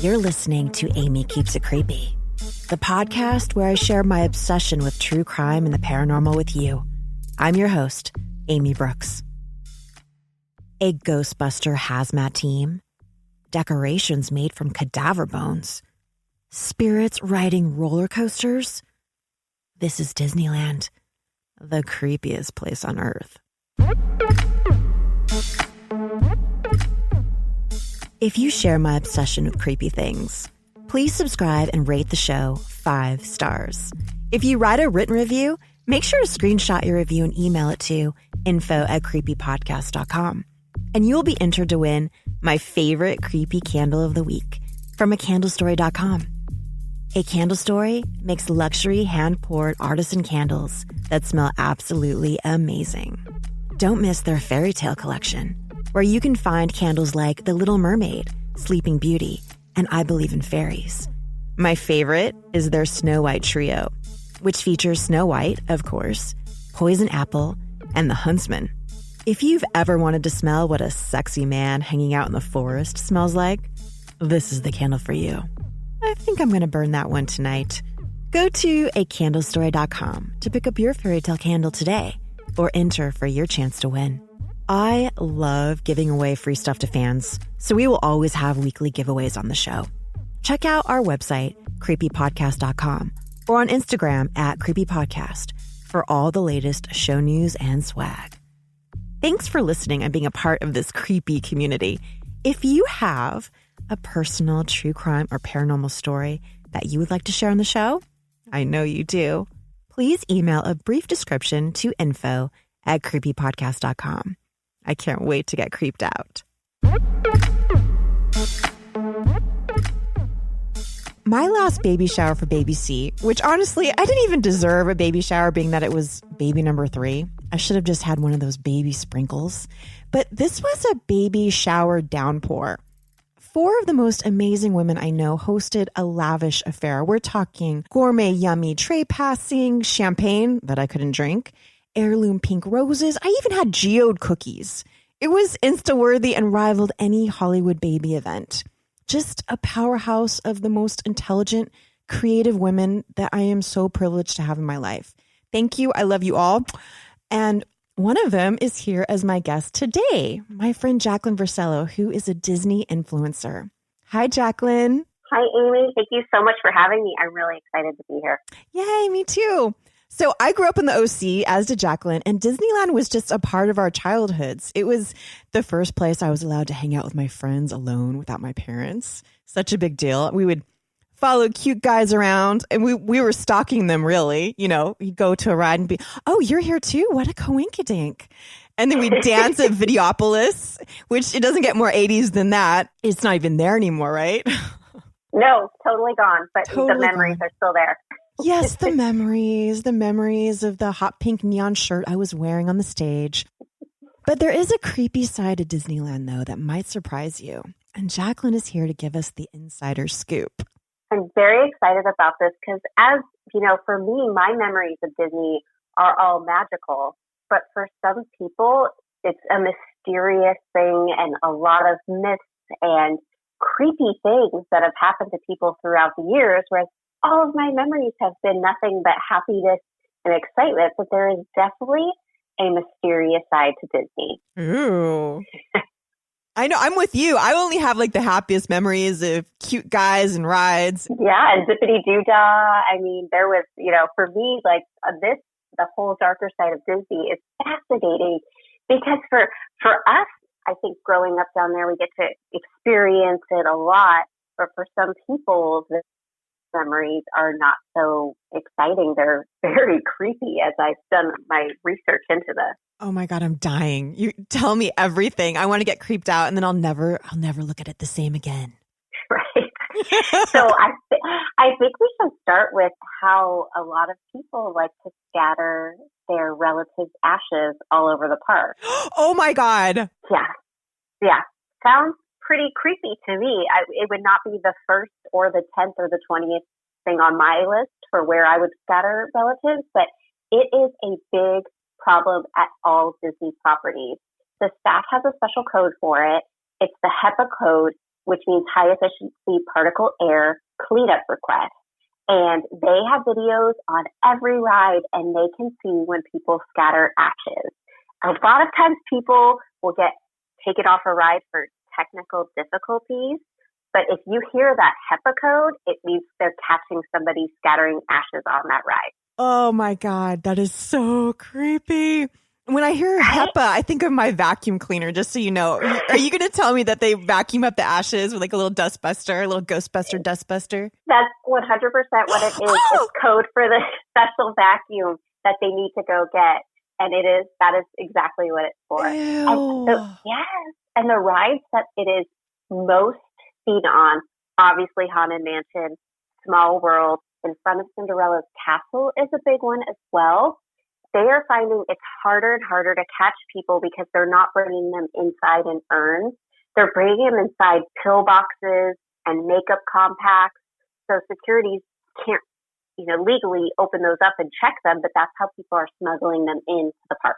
You're listening to Aimee Keeps It Creepy, the podcast where I share my obsession with true crime and the paranormal with you. I'm your host, Aimee Brooks. A ghostbuster hazmat team, decorations made from cadaver bones, spirits riding roller coasters. This is Disneyland, the creepiest place on earth. If you share my obsession with creepy things, please subscribe and rate the show 5 stars. If you write a written review, make sure to screenshot your review and email it to info@creepypodcast.com. And you'll be entered to win my favorite creepy candle of the week from acandlestory.com. A Candle Story makes luxury hand-poured artisan candles that smell absolutely amazing. Don't miss their fairy tale collection, where you can find candles like The Little Mermaid, Sleeping Beauty, and I Believe in Fairies. My favorite is their Snow White trio, which features Snow White, of course, Poison Apple, and the Huntsman. If you've ever wanted to smell what a sexy man hanging out in the forest smells like, this is the candle for you. I think I'm going to burn that one tonight. Go to acandlestory.com to pick up your fairy tale candle today or enter for your chance to win. I love giving away free stuff to fans, so we will always have weekly giveaways on the show. Check out our website, creepypodcast.com, or on Instagram @creepypodcast for all the latest show news and swag. Thanks for listening and being a part of this creepy community. If you have a personal true crime or paranormal story that you would like to share on the show, I know you do, please email a brief description to info@creepypodcast.com. I can't wait to get creeped out. My last baby shower for baby C, which honestly, I didn't even deserve a baby shower being that it was baby number 3. I should have just had one of those baby sprinkles. But this was a baby shower downpour. 4 of the most amazing women I know hosted a lavish affair. We're talking gourmet, yummy tray passing, champagne that I couldn't drink, heirloom pink roses. I even had geode cookies. It was Insta-worthy and rivaled any Hollywood baby event. Just a powerhouse of the most intelligent, creative women that I am so privileged to have in my life. Thank you. I love you all. And one of them is here as my guest today, my friend Jaclyn Vercillo, who is a Disney influencer. Hi, Jaclyn. Hi, Aimee. Thank you so much for having me. I'm really excited to be here. Yay, me too. So I grew up in the OC, as did Jaclyn, and Disneyland was just a part of our childhoods. It was the first place I was allowed to hang out with my friends alone without my parents. Such a big deal. We would follow cute guys around, and we were stalking them, really. You know, you'd go to a ride and be, oh, you're here too? What a coinkydink. And then we'd dance at Videopolis, which it doesn't get more 80s than that. It's not even there anymore, right? No, totally gone, but the memories are still there. Yes, the memories of the hot pink neon shirt I was wearing on the stage. But there is a creepy side to Disneyland, though, that might surprise you. And Jaclyn is here to give us the insider scoop. I'm very excited about this because, as you know, for me, my memories of Disney are all magical. But for some people, it's a mysterious thing and a lot of myths and creepy things that have happened to people throughout the years, whereas all of my memories have been nothing but happiness and excitement, but there is definitely a mysterious side to Disney. Ooh. I know, I'm with you. I only have like the happiest memories of cute guys and rides. Yeah, and zippity doo dah. I mean, there was, you know, for me, like the whole darker side of Disney is fascinating because for us, I think growing up down there, we get to experience it a lot. But for some people, the memories are not so exciting. They're very creepy as I've done my research into this. Oh my God, I'm dying. You tell me everything. I want to get creeped out and then I'll never look at it the same again. Right. So I think we should start with how a lot of people like to scatter their relatives' ashes all over the park. Oh my God. Yeah. Sounds pretty creepy to me. It would not be the first or the 10th or the 20th thing on my list for where I would scatter relatives, but it is a big problem at all Disney properties. The staff has a special code for it. It's the HEPA code, which means high efficiency particle air cleanup request. And they have videos on every ride, and they can see when people scatter ashes. A lot of times people will get taken off a ride for technical difficulties. But if you hear that HEPA code, it means they're catching somebody scattering ashes on that ride. Oh my God, that is so creepy. When I hear HEPA, I think of my vacuum cleaner, just so you know. Are you going to tell me that they vacuum up the ashes with like a little dustbuster, a little ghostbuster dustbuster? That's 100% what it is. It's code for the special vacuum that they need to go get. And that is exactly what it's for. Ew. And the rides that it is most seen on, obviously Haunted Mansion, Small World, in front of Cinderella's Castle is a big one as well. They are finding it's harder and harder to catch people because they're not bringing them inside in urns. They're bringing them inside pill boxes and makeup compacts. So security can't, legally open those up and check them, but that's how people are smuggling them into the park.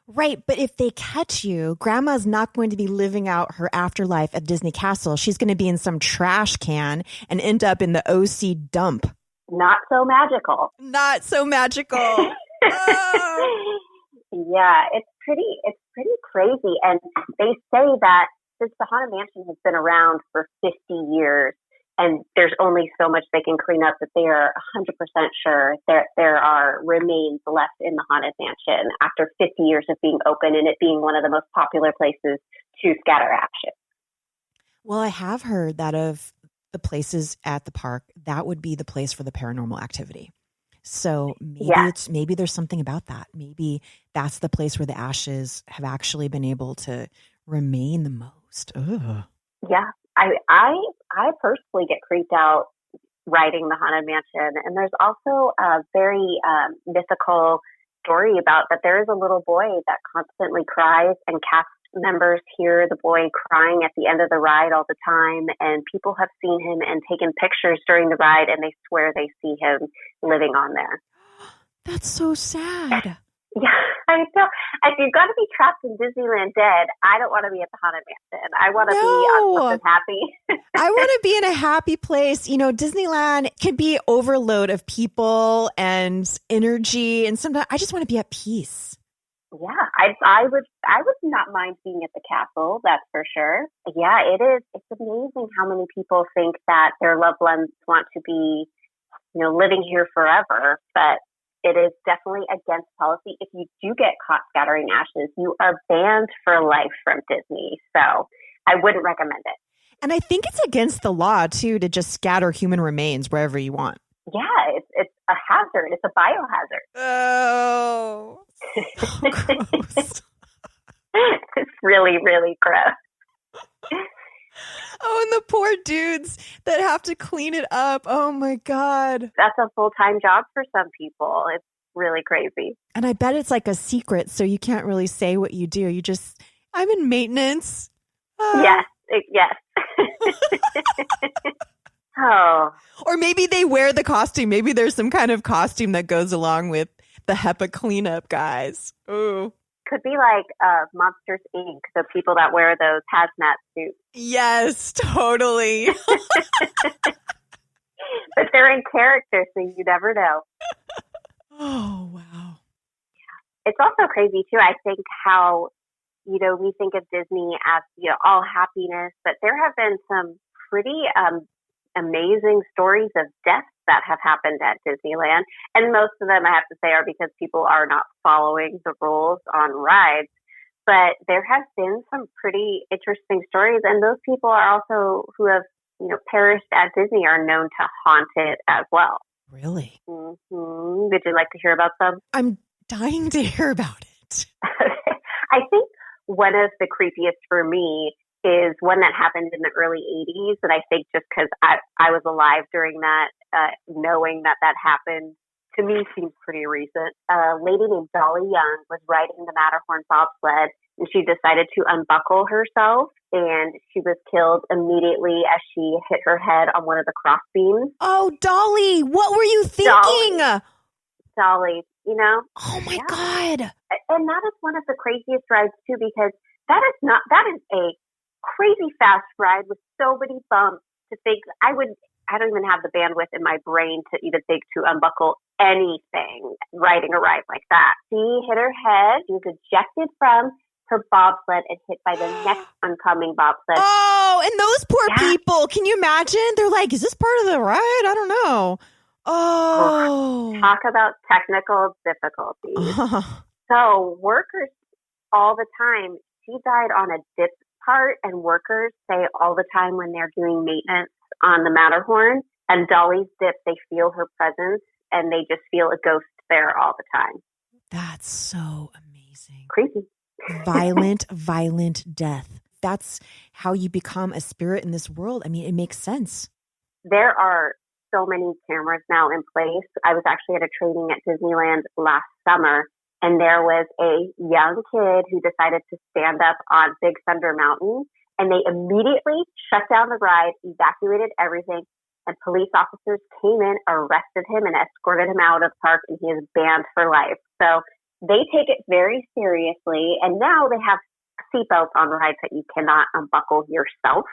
Right. But if they catch you, Grandma's not going to be living out her afterlife at Disney Castle. She's going to be in some trash can and end up in the OC dump. Not so magical. Not so magical. Oh. Yeah, it's pretty crazy. And they say that since the Haunted Mansion has been around for 50 years, and there's only so much they can clean up, that they are 100% sure there are remains left in the Haunted Mansion after 50 years of being open and it being one of the most popular places to scatter ashes. Well, I have heard that of the places at the park, that would be the place for the paranormal activity. So maybe there's something about that. Maybe that's the place where the ashes have actually been able to remain the most. Ugh. Yeah, I personally get creeped out riding the Haunted Mansion. And there's also a very mythical story about that there is a little boy that constantly cries, and cast members hear the boy crying at the end of the ride all the time. And people have seen him and taken pictures during the ride, and they swear they see him living on there. That's so sad. Yeah, I know. If you've got to be trapped in Disneyland dead, I don't want to be at the Haunted Mansion. I want to be on something happy. I want to be in a happy place. Disneyland can be overload of people and energy, and sometimes I just want to be at peace. Yeah, I would not mind being at the castle, that's for sure. Yeah, it is. It's amazing how many people think that their loved ones want to be, living here forever, but it is definitely against policy. If you do get caught scattering ashes, you are banned for life from Disney. So I wouldn't recommend it. And I think it's against the law, too, to just scatter human remains wherever you want. Yeah, it's a hazard. It's a biohazard. Oh, so gross. It's really, really gross. Oh, and the poor dudes that have to clean it up. Oh, my God. That's a full-time job for some people. It's really crazy. And I bet it's like a secret, so you can't really say what you do. I'm in maintenance. Yes. Oh. Or maybe they wear the costume. Maybe there's some kind of costume that goes along with the HEPA cleanup guys. Ooh. Could be like Monsters, Inc., the people that wear those hazmat suits. Yes, totally. But they're in character, so you never know. Oh, wow. Yeah. It's also crazy, too, I think, how, we think of Disney as, all happiness, but there have been some pretty amazing stories of deaths that have happened at Disneyland. And most of them, I have to say, are because people are not following the rules on rides. But there have been some pretty interesting stories. And those people are also who have, perished at Disney are known to haunt it as well. Really? Mm-hmm. Would you like to hear about some? I'm dying to hear about it. I think one of the creepiest for me is one that happened in the early 80s. And I think just because I was alive during that, knowing that happened, to me seems pretty recent. A lady named Dolly Young was riding the Matterhorn bobsled, and she decided to unbuckle herself, and she was killed immediately as she hit her head on one of the cross beams. Oh, Dolly, what were you thinking? Dolly, Oh my God. And that is one of the craziest rides too, because that is a crazy fast ride with so many bumps to think I don't even have the bandwidth in my brain to even think to unbuckle anything riding a ride like that. She hit her head. She was ejected from her bobsled and hit by the next oncoming bobsled. Oh, and those poor people. Can you imagine? They're like, is this part of the ride? I don't know. Oh. Talk about technical difficulties. So workers all the time, she died on a dip part, and workers say all the time when they're doing maintenance on the Matterhorn and Dolly's dip, they feel her presence and they just feel a ghost there all the time. That's so amazing. Creepy. Violent death. That's how you become a spirit in this world. I mean, it makes sense. There are so many cameras now in place. I was actually at a training at Disneyland last summer, and there was a young kid who decided to stand up on Big Thunder Mountain, and they immediately shut down the ride, evacuated everything, and police officers came in, arrested him, and escorted him out of the park, and he is banned for life. So they take it very seriously, and now they have seatbelts on rides that you cannot unbuckle yourself.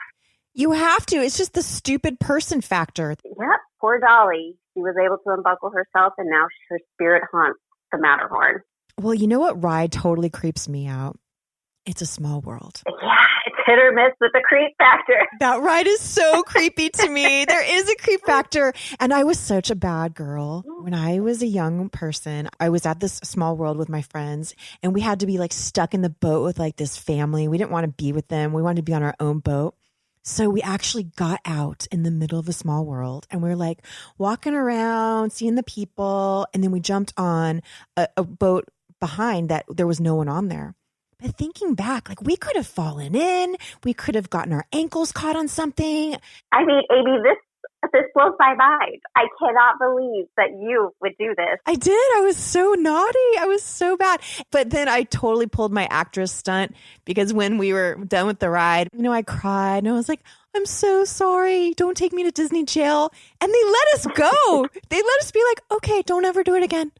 You have to. It's just the stupid person factor. Yep. Poor Dolly. She was able to unbuckle herself, and now her spirit haunts the Matterhorn. Well, you know what ride totally creeps me out? It's A Small World. Yeah, it's hit or miss with the creep factor. That ride is so creepy to me. There is a creep factor. And I was such a bad girl. When I was a young person, I was at this Small World with my friends, and we had to be like stuck in the boat with like this family. We didn't want to be with them. We wanted to be on our own boat. So we actually got out in the middle of A Small World, and we're like walking around, seeing the people. And then we jumped on a boat behind that there was no one on there. But thinking back, like we could have fallen in, we could have gotten our ankles caught on something. I mean, Aimee, this blows my mind. I cannot believe that you would do this. I did. I was so naughty. I was so bad. But then I totally pulled my actress stunt, because when we were done with the ride, I cried and I was like, I'm so sorry. Don't take me to Disney jail. And they let us go. They let us be like, okay, don't ever do it again.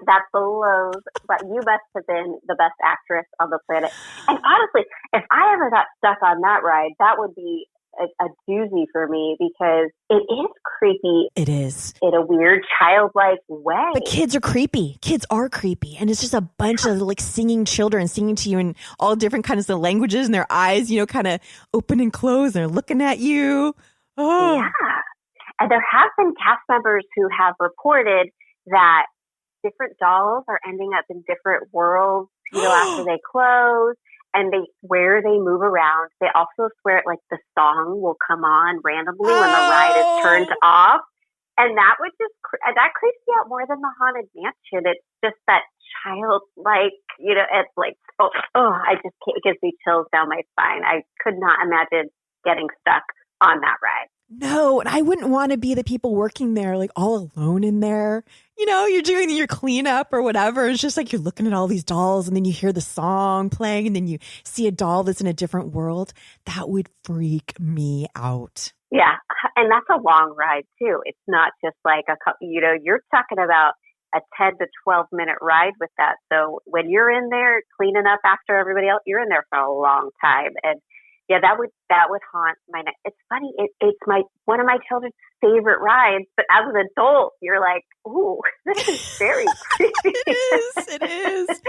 That blows, but you must have been the best actress on the planet. And honestly, if I ever got stuck on that ride, that would be a doozy for me, because it is creepy. It is. In a weird, childlike way. But kids are creepy. Kids are creepy. And it's just a bunch of like singing children singing to you in all different kinds of languages, and their eyes, kind of open and close, and they're looking at you. Oh. Yeah. And there have been cast members who have reported that different dolls are ending up in different worlds, after they close, and where they move around. They also swear like the song will come on randomly when the ride is turned off. And that that creeps me out more than the Haunted Mansion. It's just that childlike, it's like, I just can't, it gives me chills down my spine. I could not imagine getting stuck on that ride. No, and I wouldn't want to be the people working there, like all alone in there. You're doing your cleanup or whatever. It's just like you're looking at all these dolls, and then you hear the song playing, and then you see a doll that's in a different world. That would freak me out. Yeah, and that's a long ride too. It's not just like you're talking about a 10 to 12 minute ride with that. So when you're in there cleaning up after everybody else, you're in there for a long time. And yeah, that would haunt my night. It's funny. It's one of my children's favorite rides, but as an adult, you're like, ooh, this is very creepy. It is.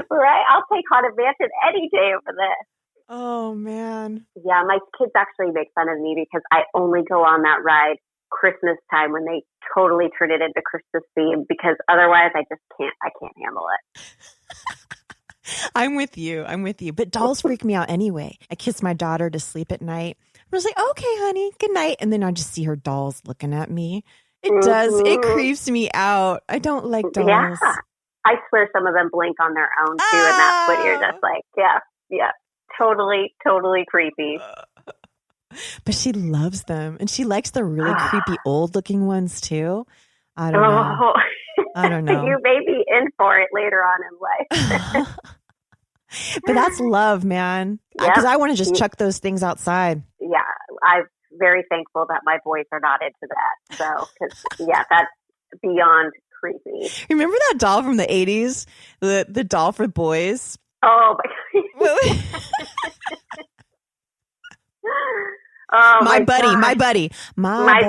Right? I'll take Haunted Mansion any day over this. Oh, man. Yeah, my kids actually make fun of me because I only go on that ride Christmas time, when they totally turn it into Christmas theme, because otherwise I can't handle it. I'm with you. But dolls freak me out anyway. I kiss my daughter to sleep at night. I was like, okay, honey, good night. And then I just see her dolls looking at me. It does. It creeps me out. I don't like dolls. Yeah. I swear some of them blink on their own too. And that's what you're just like, yeah. Totally creepy. But she loves them. And she likes the really creepy old looking ones too. I don't know. You may be in for it later on in life. But that's love, man. Because I want to just chuck those things outside. Yeah, I'm very thankful that my boys are not into that. So, because that's beyond creepy. Remember that doll from the 80s? The doll for boys? Oh my God. Oh my my buddy, gosh. my buddy, My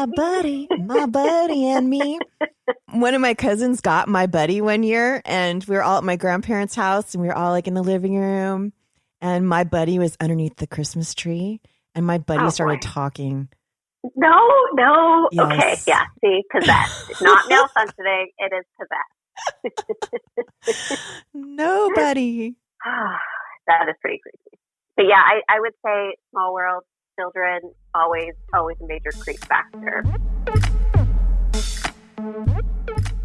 buddy, my buddy and me. One of my cousins got my buddy one year, and we were all at my grandparents' house, and we were all like in the living room, and my buddy was underneath the Christmas tree, and my buddy started talking. No. Yes. Okay, yeah. See, possessed. Not male sensitive. It is possessed. Nobody. That is pretty creepy. But yeah, I would say small world, children, always a major creep factor.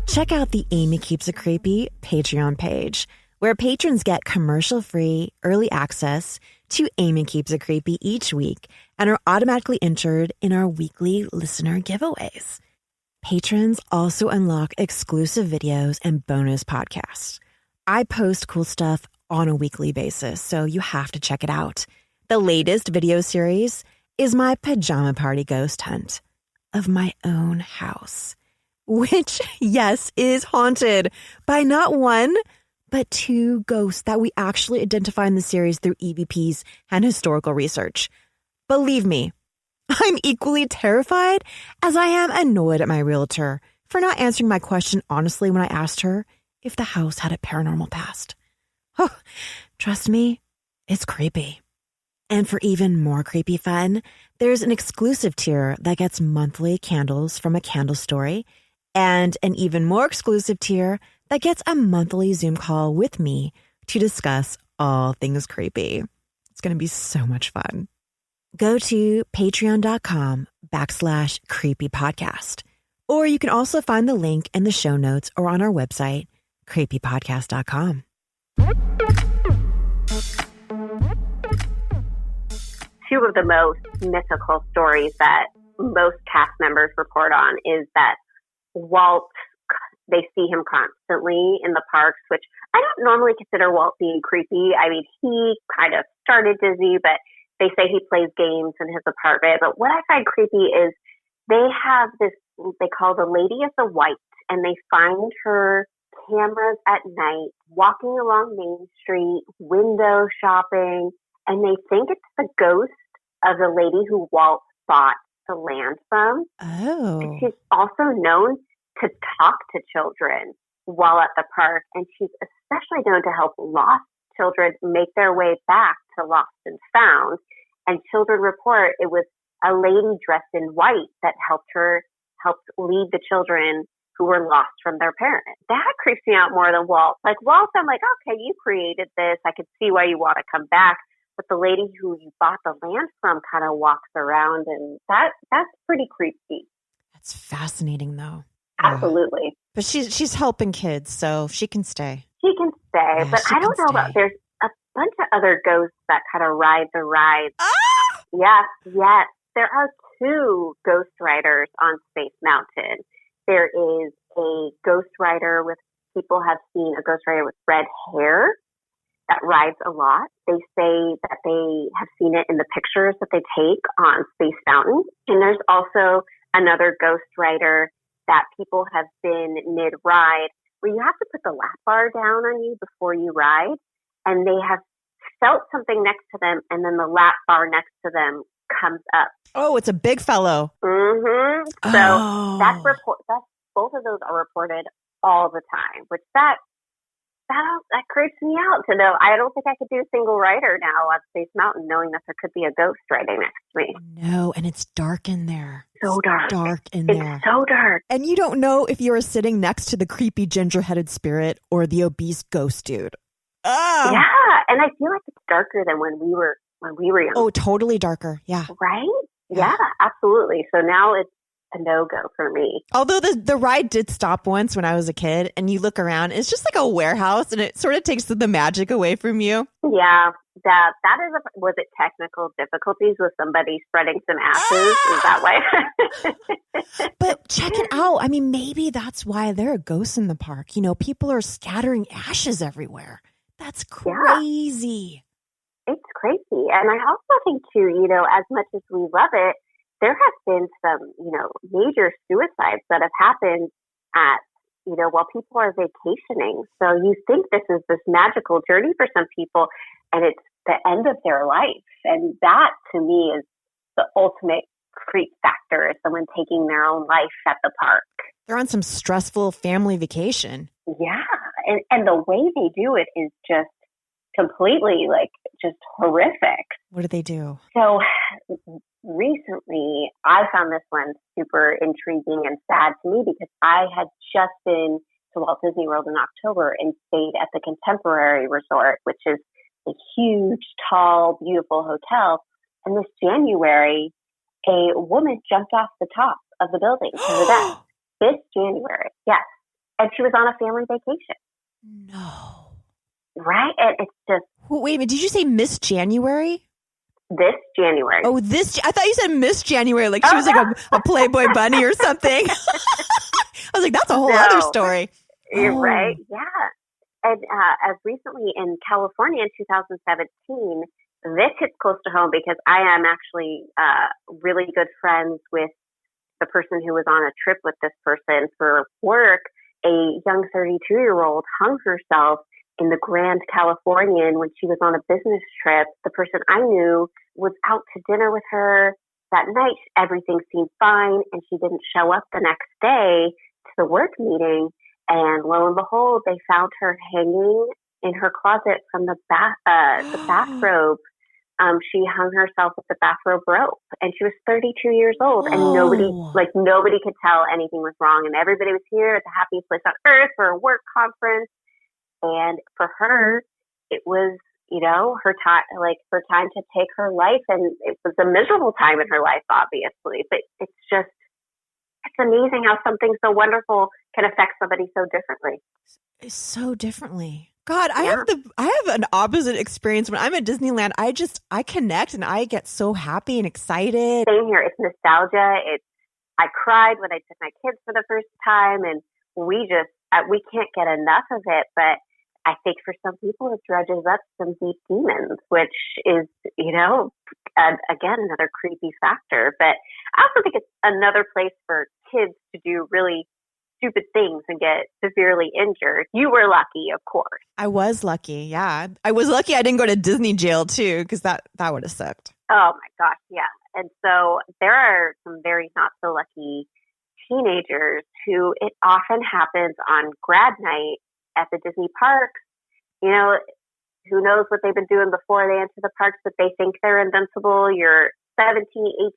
Check out the Aimee Keeps It Creepy Patreon page, where patrons get commercial-free early access to Aimee Keeps It Creepy each week and are automatically entered in our weekly listener giveaways. Patrons also unlock exclusive videos and bonus podcasts. I post cool stuff on a weekly basis, so you have to check it out. The latest video series is my pajama party ghost hunt of my own house, which, yes, is haunted by not one, but 2 ghosts that we actually identify in the series through EVPs and historical research. Believe me, I'm equally terrified as I am annoyed at my realtor for not answering my question honestly when I asked her if the house had a paranormal past. Oh, trust me, it's creepy. And for even more creepy fun, there's an exclusive tier that gets monthly candles from a candle story, and an even more exclusive tier that gets a monthly Zoom call with me to discuss all things creepy. It's going to be so much fun. Go to patreon.com/creepypodcast. Or you can also find the link in the show notes or on our website, creepypodcast.com. Two of the most mythical stories that most cast members report on is that Walt, they see him constantly in the parks, which I don't normally consider Walt being creepy. I mean, he kind of started Disney, but they say he plays games in his apartment. But what I find creepy is they have this, they call the Lady of the White, and they find her cameras at night, walking along Main Street, window shopping, and they think it's the ghost of the lady who Walt bought the land from. Oh. And she's also known to talk to children while at the park, and she's especially known to help lost children make their way back to Lost and Found. And children report it was a lady dressed in white that helped lead the children who were lost from their parents. That creeps me out more than Walt. Like Walt, I'm like, okay, you created this. I can see why you want to come back. But the lady who you bought the land from kind of walks around, and that's pretty creepy. That's fascinating, though. Absolutely. Yeah. But she's helping kids, so she can stay. She can stay, Yeah, but I don't know about, there's a bunch of other ghosts that kind of ride the ride. Ah! Yes. There are 2 ghost riders on Space Mountain. There is a ghost rider people have seen a ghost rider with red hair that rides a lot. They say that they have seen it in the pictures that they take on Space Mountain. And there's also another ghost rider that people have been mid-ride where you have to put the lap bar down on you before you ride. And they have felt something next to them, and then the lap bar next to them comes up. Oh, it's a big fellow. Mm-hmm. So that's both of those are reported all the time, which that creeps me out to know. I don't think I could do a single rider now on Space Mountain knowing that there could be a ghost riding next to me. No, and it's dark in there. So dark. There. It's so dark. And you don't know if you're sitting next to the creepy ginger-headed spirit or the obese ghost dude. Ah! Yeah, and I feel like it's darker than when we were young. Oh, totally darker. Yeah. Right? Yeah, absolutely. So now it's a no-go for me. Although the ride did stop once when I was a kid, and you look around, it's just like a warehouse, and it sort of takes the magic away from you. Yeah, that is was it technical difficulties with somebody spreading some ashes? Is that why? But check it out. I mean, maybe that's why there are ghosts in the park. You know, people are scattering ashes everywhere. That's crazy. Yeah. It's crazy. And I also think too, you know, as much as we love it, there have been some, you know, major suicides that have happened at, you know, while people are vacationing. So you think this is this magical journey for some people, and it's the end of their life. And that to me is the ultimate creep factor, is someone taking their own life at the park. They're on some stressful family vacation. Yeah. And the way they do it is just completely just horrific. What do they do? So recently I found this one super intriguing and sad to me because I had just been to Walt Disney World in October and stayed at the Contemporary Resort, which is a huge, tall, beautiful hotel. And this January, a woman jumped off the top of the building to the death. This January, yes. And she was on a family vacation. No. Right? And it's just... Wait a minute, did you say Miss January? This January. Oh, I thought you said Miss January, like she was like a Playboy bunny or something. I was like, that's a whole other story. You're right, yeah. And as recently in California in 2017, this hits close to home because I am actually really good friends with the person who was on a trip with this person for work. A young 32-year-old hung herself in the Grand Californian when she was on a business trip. The person I knew was out to dinner with her that night. Everything seemed fine, and she didn't show up the next day to the work meeting. And lo and behold, they found her hanging in her closet from the bathrobe. She hung herself with the bathrobe rope, and she was 32 years old, and nobody could tell anything was wrong, and everybody was here at the happiest place on earth for a work conference. And for her, it was, her time to take her life, and it was a miserable time in her life, obviously. But it's amazing how something so wonderful can affect somebody so differently. So differently. God, I have an opposite experience when I'm at Disneyland. I connect and I get so happy and excited. Same here. It's nostalgia. I cried when I took my kids for the first time, and we can't get enough of it. But I think for some people it dredges up some deep demons, which is, again, another creepy factor. But I also think it's another place for kids to do really stupid things and get severely injured. You were lucky, of course. I was lucky. Yeah. I was lucky I didn't go to Disney jail too, because that would have sucked. Oh my gosh. Yeah. And so there are some very not so lucky teenagers who it often happens on grad night at the Disney parks. Who knows what they've been doing before they enter the parks, but they think they're invincible. You're 17,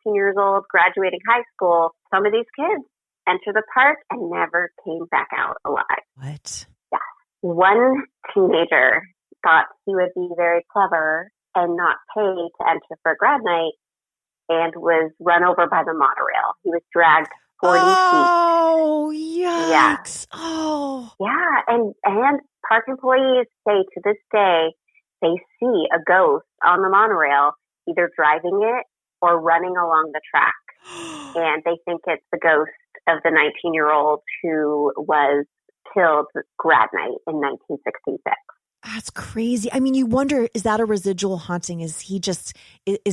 18 years old, graduating high school. Some of these kids enter the park and never came back out alive. What? Yeah. One teenager thought he would be very clever and not pay to enter for grad night and was run over by the monorail. He was dragged 40 feet. Oh, yikes. Yeah. Oh. Yeah. And park employees say to this day, they see a ghost on the monorail, either driving it or running along the track. And they think it's the ghost of the 19-year-old who was killed grad night in 1966. That's crazy. I mean, you wonder, is that a residual haunting? Is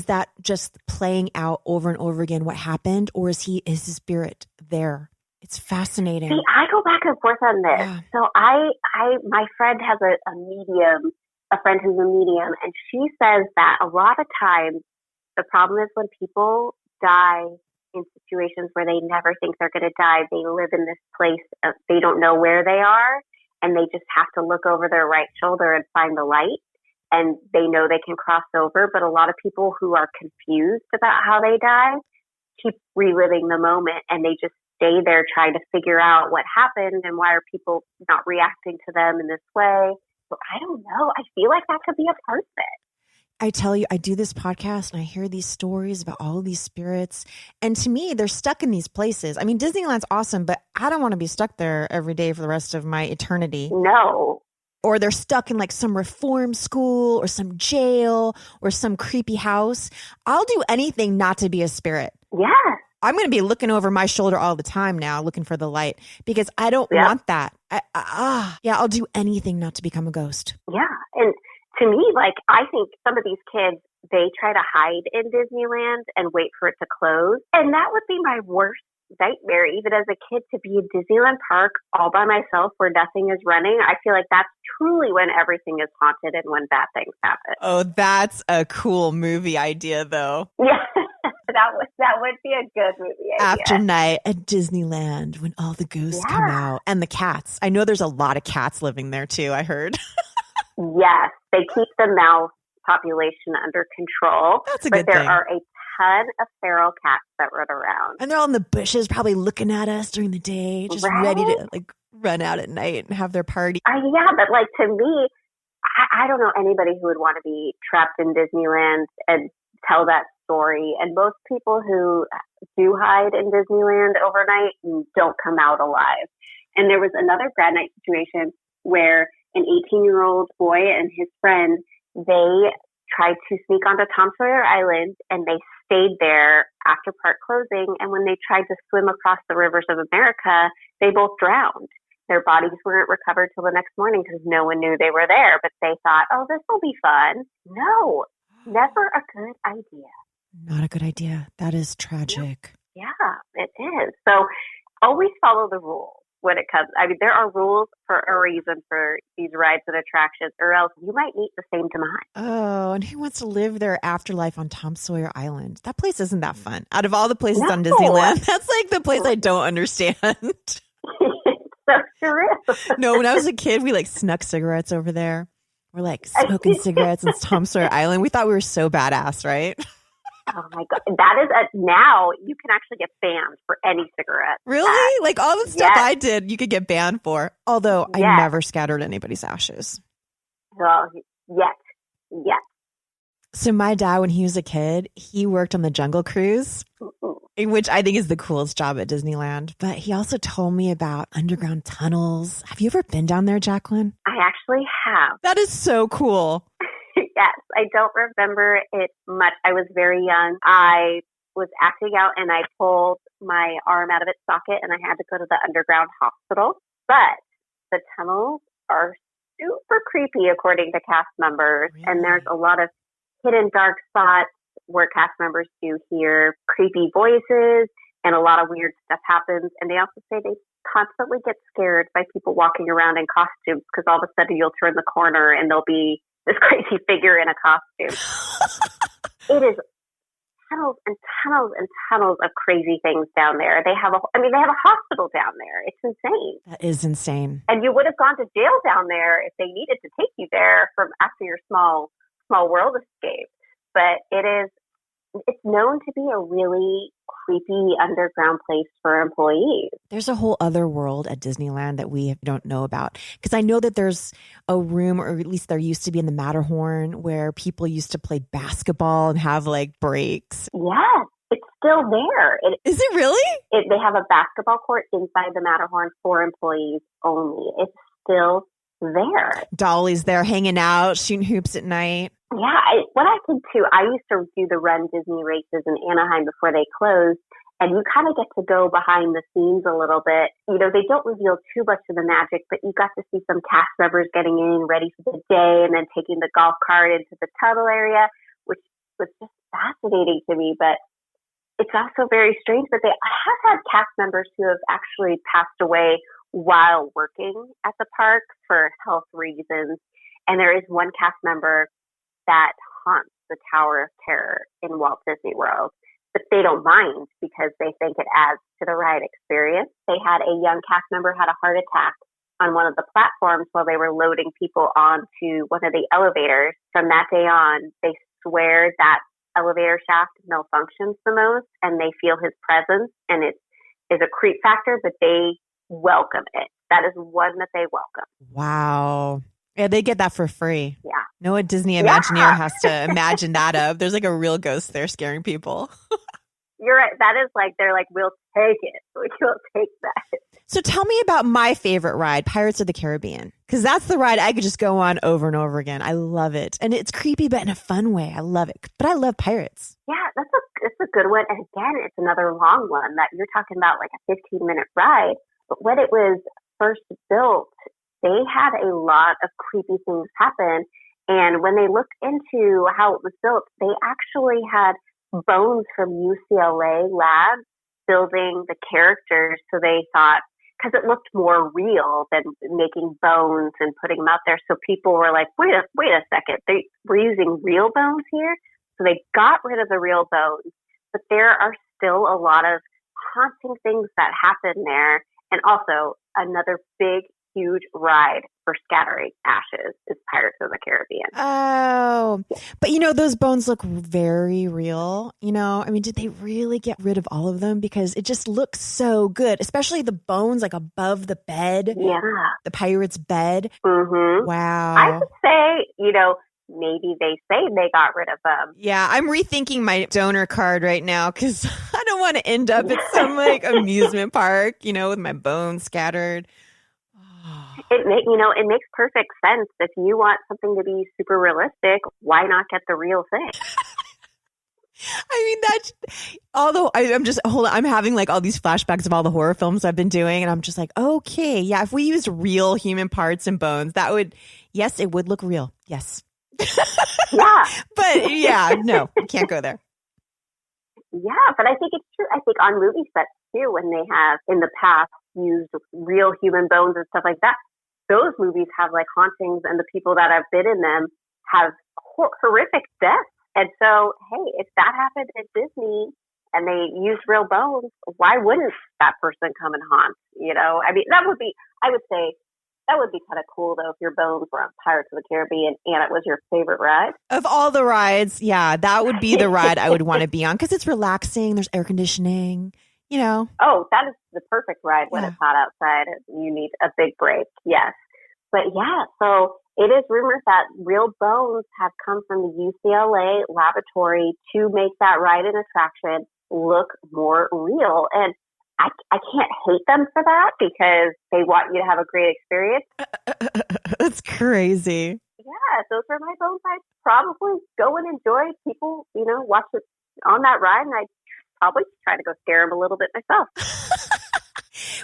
that just playing out over and over again what happened? Or is his spirit there? It's fascinating. See, I go back and forth on this. Yeah. So my friend has a medium, a friend who's a medium, and she says that a lot of times the problem is when people die in situations where they never think they're going to die, they live in this place, they don't know where they are, and they just have to look over their right shoulder and find the light, and they know they can cross over. But a lot of people who are confused about how they die keep reliving the moment, and they just stay there trying to figure out what happened and why are people not reacting to them in this way. So I don't know. I feel like that could be a part of it. I tell you, I do this podcast and I hear these stories about all of these spirits. And to me, they're stuck in these places. I mean, Disneyland's awesome, but I don't want to be stuck there every day for the rest of my eternity. No. Or they're stuck in like some reform school or some jail or some creepy house. I'll do anything not to be a spirit. Yeah. I'm going to be looking over my shoulder all the time now, looking for the light, because I don't want that. I'll do anything not to become a ghost. Yeah. And to me, I think some of these kids, they try to hide in Disneyland and wait for it to close. And that would be my worst nightmare, even as a kid, to be in Disneyland Park all by myself where nothing is running. I feel like that's truly when everything is haunted and when bad things happen. Oh, that's a cool movie idea, though. Yeah, that would be a good movie idea. After night at Disneyland, when all the ghosts come out, and the cats. I know there's a lot of cats living there too, I heard. Yes, they keep the mouse population under control. That's a good thing. But there are a ton of feral cats that run around. And they're all in the bushes, probably looking at us during the day, just ready to like run out at night and have their party. Yeah, but like to me, I don't know anybody who would want to be trapped in Disneyland and tell that story. And most people who do hide in Disneyland overnight don't come out alive. And there was another grad night situation where an 18-year-old boy and his friend, they tried to sneak onto Tom Sawyer Island, and they stayed there after park closing. And when they tried to swim across the rivers of America, they both drowned. Their bodies weren't recovered till the next morning because no one knew they were there. But they thought, oh, this will be fun. No, never a good idea. Not a good idea. That is tragic. Yeah, it is. So always follow the rules when it comes. I mean, there are rules for a reason for these rides and attractions, or else you might meet the same demise. Oh, and who wants to live their afterlife on Tom Sawyer Island? That place isn't that fun. Out of all the places on Disneyland, that's like the place I don't understand. So true. No, when I was a kid, we like snuck cigarettes over there. We're like smoking cigarettes on Tom Sawyer Island. We thought we were so badass, right? Oh my God. That is now you can actually get banned for any cigarette. Really? Like all the stuff I did, you could get banned for. Although I never scattered anybody's ashes. Well, yet. So my dad, when he was a kid, he worked on the Jungle Cruise, which I think is the coolest job at Disneyland. But he also told me about underground tunnels. Have you ever been down there, Jaclyn? I actually have. That is so cool. Yes, I don't remember it much. I was very young. I was acting out and I pulled my arm out of its socket and I had to go to the underground hospital. But the tunnels are super creepy, according to cast members. Really? And there's a lot of hidden dark spots where cast members do hear creepy voices and a lot of weird stuff happens. And they also say they constantly get scared by people walking around in costumes because all of a sudden you'll turn the corner and there'll be this crazy figure in a costume. It is tunnels and tunnels and tunnels of crazy things down there. They have a hospital down there. It's insane. That is insane. And you would have gone to jail down there if they needed to take you there from after your small world escape. But it's known to be a really creepy underground place for employees. There's a whole other world at Disneyland that we don't know about. Because I know that there's a room, or at least there used to be in the Matterhorn, where people used to play basketball and have like breaks. Yes, it's still there. Is it really? They have a basketball court inside the Matterhorn for employees only. It's still there. Dolly's there hanging out, shooting hoops at night. Yeah, what I did too, I used to do the Run Disney races in Anaheim before they closed, and you kind of get to go behind the scenes a little bit. You know, they don't reveal too much of the magic, but you got to see some cast members getting in, ready for the day, and then taking the golf cart into the tunnel area, which was just fascinating to me. But it's also very strange that I have had cast members who have actually passed away while working at the park for health reasons. And there is one cast member that haunts the Tower of Terror in Walt Disney World. But they don't mind because they think it adds to the ride experience. They had a young cast member had a heart attack on one of the platforms while they were loading people onto one of the elevators. From that day on, they swear that elevator shaft malfunctions the most, and they feel his presence, and it is a creep factor, but they welcome it. That is one that they welcome. Wow. Yeah, they get that for free. Yeah. No, a Disney Imagineer has to imagine that up. There's like a real ghost there scaring people. You're right. That is like, they're like, we'll take it. We'll take that. So tell me about my favorite ride, Pirates of the Caribbean. Because that's the ride I could just go on over and over again. I love it. And it's creepy, but in a fun way. I love it. But I love pirates. Yeah, it's a good one. And again, it's another long one that you're talking about, like a 15-minute ride. But when it was first built, they had a lot of creepy things happen. And when they looked into how it was built, they actually had bones from UCLA labs building the characters. So they thought, because it looked more real than making bones and putting them out there. So people were like, wait a second, we're using real bones here? So they got rid of the real bones, but there are still a lot of haunting things that happen there. And also another big, huge ride for scattering ashes is Pirates of the Caribbean. Oh, but those bones look very real. I mean, did they really get rid of all of them? Because it just looks so good, especially the bones like above the bed. Yeah. The pirate's bed. Mm-hmm. Wow. I would say, maybe they say they got rid of them. Yeah, I'm rethinking my donor card right now because I don't want to end up at some amusement park, with my bones scattered. It makes perfect sense. If you want something to be super realistic, why not get the real thing? I mean, although I'm having all these flashbacks of all the horror films I've been doing. And I'm just like, okay, yeah, if we used real human parts and bones, yes, it would look real. Yes. Yeah. But yeah, no, we can't go there. Yeah, but I think it's true. I think on movie sets too, when they have in the past used real human bones and stuff like that, those movies have hauntings, and the people that have been in them have horrific deaths. And so, hey, if that happened at Disney and they used real bones, why wouldn't that person come and haunt? I mean, I would say that would be kind of cool though if your bones were on Pirates of the Caribbean and it was your favorite ride. Of all the rides, yeah, that would be the ride I would want to be on because it's relaxing. There's air conditioning. Oh, that is the perfect ride when it's hot outside and you need a big break. Yes. But yeah, so it is rumored that real bones have come from the UCLA laboratory to make that ride and attraction look more real. And I can't hate them for that because they want you to have a great experience. That's crazy. Yeah, those are my bones. I'd probably go and enjoy people, watch it on that ride, and I'd probably try to go scare them a little bit myself.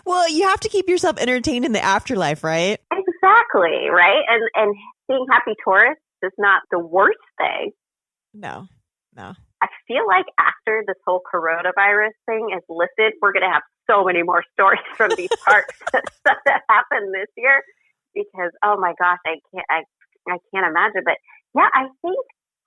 Well, you have to keep yourself entertained in the afterlife, right? Exactly, right? And seeing happy tourists is not the worst thing. No. I feel like after this whole coronavirus thing is lifted, we're going to have so many more stories from these parks that happened this year because, oh my gosh, I can't imagine. But yeah, I think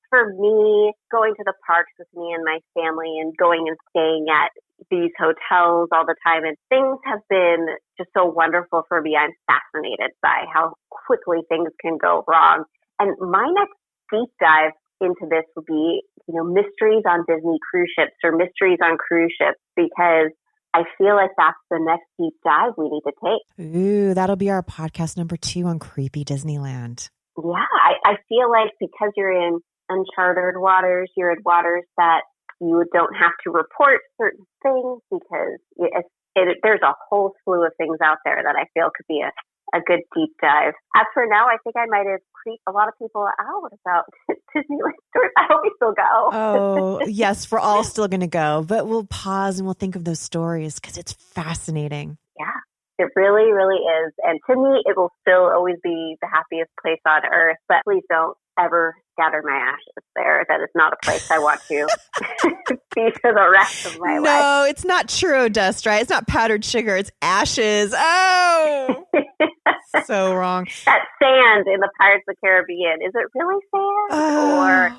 for me, going to the parks with me and my family and going and staying at these hotels all the time, and things have been just so wonderful for me. I'm fascinated by how quickly things can go wrong. And my next deep dive into this would be, mysteries on Disney cruise ships or mysteries on cruise ships, because I feel like that's the next deep dive we need to take. Ooh, that'll be our podcast number 2 on creepy Disneyland. Yeah, I feel like because you're in uncharted waters, you're in waters that you don't have to report certain things because there's a whole slew of things out there that I feel could be a good deep dive. As for now, I think I might have creeped a lot of people out about Disneyland. I hope we still go. Oh, yes, we're all still going to go, but we'll pause and we'll think of those stories because it's fascinating. Yeah, it really, really is. And to me, it will still always be the happiest place on earth, but please don't ever scatter my ashes there. That is not a place I want to be for the rest of my life. No, it's not churro dust, right? It's not powdered sugar. It's ashes. Oh, so wrong. That sand in the Pirates of the Caribbean, is it really sand? Or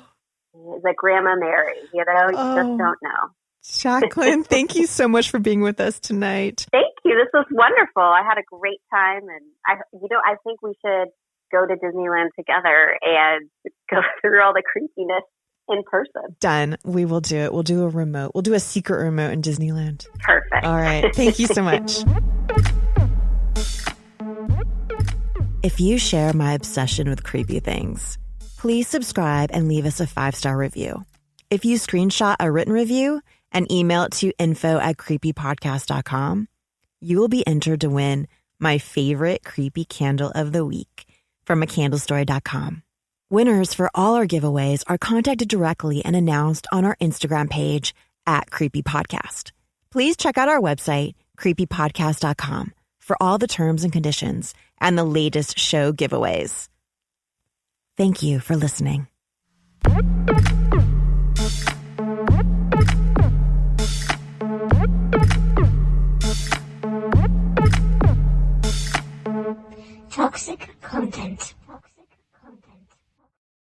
is it Grandma Mary? You just don't know. Jaclyn, thank you so much for being with us tonight. Thank you. This was wonderful. I had a great time, and I think we should go to Disneyland together and go through all the creepiness in person. Done. We will do it. We'll do a remote. We'll do a secret remote in Disneyland. Perfect. All right. Thank you so much. If you share my obsession with creepy things, please subscribe and leave us a 5-star review. If you screenshot a written review and email it to info@creepypodcast.com, you will be entered to win my favorite creepy candle of the week from acandlestory.com. Winners for all our giveaways are contacted directly and announced on our Instagram page @creepypodcast. Please check out our website, creepypodcast.com, for all the terms and conditions and the latest show giveaways. Thank you for listening. toxic.